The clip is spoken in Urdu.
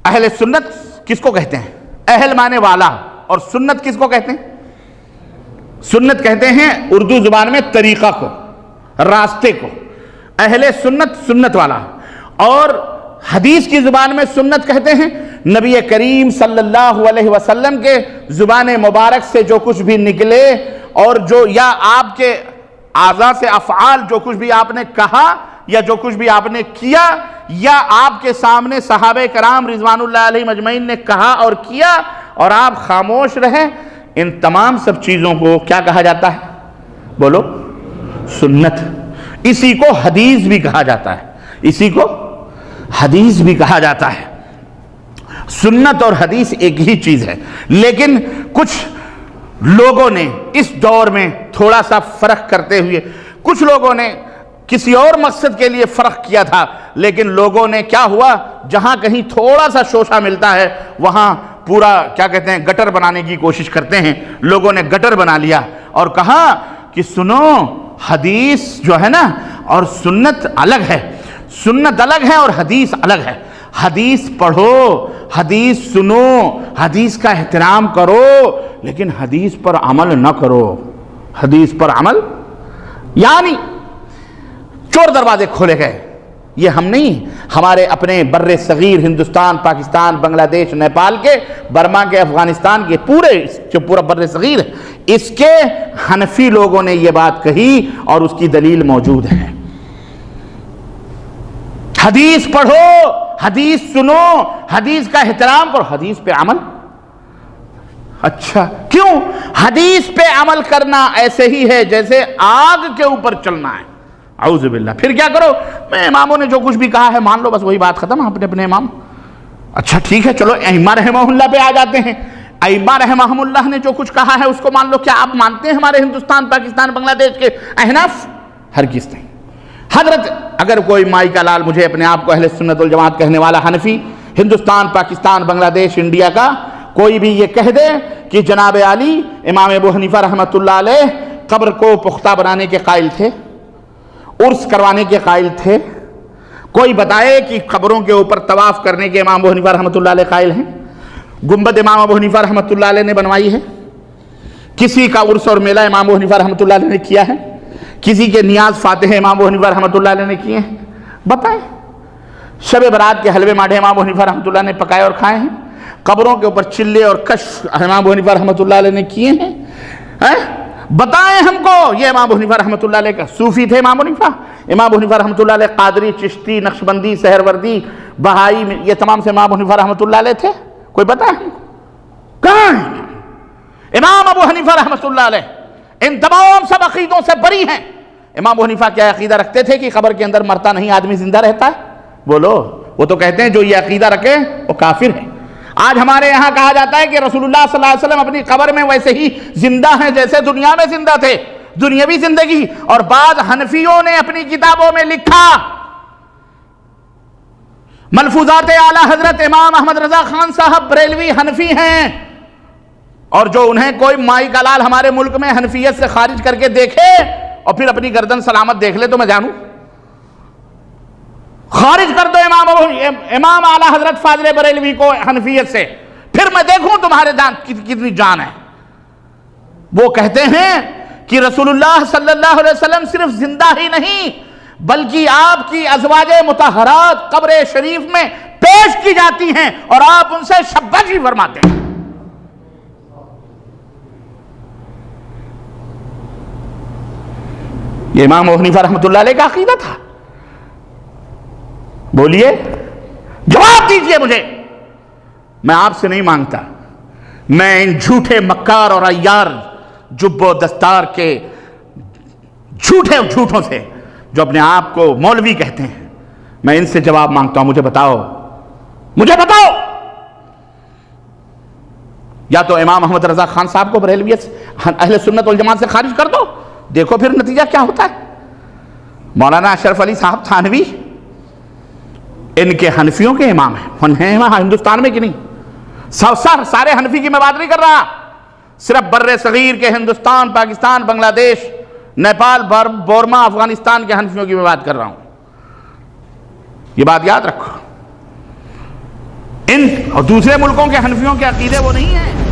اہل سنت کس کو کہتے ہیں؟ اہل مانے والا، اور سنت کس کو کہتے ہیں؟ سنت کہتے ہیں اردو زبان میں طریقہ کو، راستے کو۔ اہل سنت سنت والا، اور حدیث کی زبان میں سنت کہتے ہیں نبی کریم صلی اللہ علیہ وسلم کے زبان مبارک سے جو کچھ بھی نکلے، اور جو یا آپ کے اعضاء سے افعال جو کچھ بھی آپ نے کہا یا جو کچھ بھی آپ نے کیا، یا آپ کے سامنے صحابہ کرام رضوان اللہ علیہ اجمعین نے کہا اور کیا اور آپ خاموش رہے، ان تمام سب چیزوں کو کیا کہا جاتا ہے؟ بولو، سنت۔ اسی کو حدیث بھی کہا جاتا ہے، اسی کو حدیث بھی کہا جاتا ہے۔ سنت اور حدیث ایک ہی چیز ہے، لیکن کچھ لوگوں نے اس دور میں تھوڑا سا فرق کرتے ہوئے، کچھ لوگوں نے کسی اور مقصد کے لیے فرق کیا تھا، لیکن لوگوں نے کیا ہوا، جہاں کہیں تھوڑا سا شوشہ ملتا ہے وہاں پورا کیا کہتے ہیں گٹر بنانے کی کوشش کرتے ہیں۔ لوگوں نے گٹر بنا لیا اور کہا کہ سنو، حدیث جو ہے نا اور سنت الگ ہے، سنت الگ ہے اور حدیث الگ ہے۔ حدیث پڑھو، حدیث سنو، حدیث کا احترام کرو، لیکن حدیث پر عمل نہ کرو۔ حدیث پر عمل یعنی چور دروازے کھولے گئے۔ یہ ہم نہیں، ہمارے اپنے بر صغیر ہندوستان، پاکستان، بنگلہ دیش، نیپال کے، برما کے، افغانستان کے، پورے جو پورا بر صغیر ہے، اس کے حنفی لوگوں نے یہ بات کہی اور اس کی دلیل موجود ہے۔ حدیث پڑھو، حدیث سنو، حدیث کا احترام کرو، حدیث پہ عمل۔ اچھا کیوں؟ حدیث پہ عمل کرنا ایسے ہی ہے جیسے آگ کے اوپر چلنا ہے۔ اعوذ باللہ۔ پھر کیا کرو؟ میں اماموں نے جو کچھ بھی کہا ہے مان لو، بس وہی بات ختم، اپنے اپنے امام۔ اچھا ٹھیک ہے، چلو ائمہ رحمہ اللہ پہ آ جاتے ہیں۔ ائمہ رحمہ اللہ نے جو کچھ کہا ہے اس کو مان لو۔ کیا آپ مانتے ہیں ہمارے ہندوستان، پاکستان، بنگلہ دیش کے احناف؟ ہرگز نہیں۔ حضرت اگر کوئی مائی کا لال مجھے اپنے آپ کو اہل سنت والجماعت کہنے والا حنفی، ہندوستان، پاکستان، بنگلہ دیش، انڈیا کا کوئی بھی یہ کہہ دے کہ جناب علی امام ابو حنیفہ رحمۃ اللہ علیہ قبر کو پختہ بنانے کے قائل تھے، عرس کروانے کے قائل تھے، کوئی بتائے کہ قبروں کے اوپر طواف کرنے کے امام ابو حنیفہ رحمۃ اللہ علیہ قائل ہیں، گنبد امام ابو حنیفہ رحمۃ اللہ علیہ نے بنوائی ہے، کسی کا عرس اور میلہ امام ابو حنیفہ رحمۃ اللہ علیہ نے کیا ہے، کسی کے نیاز فاتح امام ابو حنیفہ رحمۃ اللہ علیہ نے کیے ہیں؟ بتائیں۔ شب برات کے حلوے ماڈھے امام ابو حنیفہ رحمۃ اللہ نے پکائے اور کھائے ہیں؟ قبروں کے اوپر چلے اور کشف امام ابو حنیفہ رحمۃ اللہ علیہ نے کیے ہیں؟ بتائیں ہم کو۔ یہ امام ابو حنیفہ رحمۃ اللہ علیہ کا صوفی تھے امام ابو حنیفہ؟ امام ابو حنیفہ رحمۃ اللہ علیہ قادری، چشتی، نقشبندی، سہروردی، بہائی، یہ تمام سے امام ابو حنیفہ رحمۃ اللہ علیہ تھے؟ کوئی بتائے ہم کو؟ کہاں ہے امام ابو حنیفہ رحمۃ اللہ علیہ؟ ان تمام سب عقیدوں سے بری ہیں۔ امام ابو حنیفہ کیا عقیدہ رکھتے تھے کہ قبر کے اندر مرتا نہیں آدمی زندہ رہتا ہے؟ بولو۔ وہ تو کہتے ہیں جو یہ عقیدہ رکھے وہ کافر ہے۔ آج ہمارے یہاں کہا جاتا ہے کہ رسول اللہ صلی اللہ علیہ وسلم اپنی قبر میں ویسے ہی زندہ ہیں جیسے دنیا میں زندہ تھے، دنیاوی زندگی۔ اور بعض حنفیوں نے اپنی کتابوں میں لکھا، ملفوظات اعلیٰ حضرت امام احمد رضا خان صاحب بریلوی حنفی ہیں، اور جو انہیں کوئی مائی کا لال ہمارے ملک میں حنفیت سے خارج کر کے دیکھے اور پھر اپنی گردن سلامت دیکھ لے تو میں جانوں۔ خارج کر دو امام اعلیٰ حضرت فاضل بریلوی کو حنفیت سے، پھر میں دیکھوں تمہارے جان کتنی جان ہے۔ وہ کہتے ہیں کہ رسول اللہ صلی اللہ علیہ وسلم صرف زندہ ہی نہیں بلکہ آپ کی ازواج مطہرات قبر شریف میں پیش کی جاتی ہیں اور آپ ان سے شباشی فرماتے ہیں۔ یہ امام ابو حنیفہ رحمۃ اللہ علیہ کا عقیدہ تھا۔ بولیے، جواب دیجئے مجھے۔ میں آپ سے نہیں مانگتا، میں ان جھوٹے مکار اور عیار جب و دستار کے جھوٹوں سے جو اپنے آپ کو مولوی کہتے ہیں، میں ان سے جواب مانگتا ہوں۔ مجھے بتاؤ یا تو امام احمد رضا خان صاحب کو بریلویت اہل سنت والجماعت سے خارج کر دو، دیکھو پھر نتیجہ کیا ہوتا ہے۔ مولانا اشرف علی صاحب تھانوی ان کے حنفیوں کے امام ہیں وہاں ہندوستان میں کہ نہیں؟ سارے حنفی کی میں بات نہیں کر رہا، صرف بر صغیر کے ہندوستان، پاکستان، بنگلہ دیش، نیپال، بورما، افغانستان کے حنفیوں کی میں بات کر رہا ہوں۔ یہ بات یاد رکھو۔ ان اور دوسرے ملکوں کے حنفیوں کے عقیدے وہ نہیں ہیں.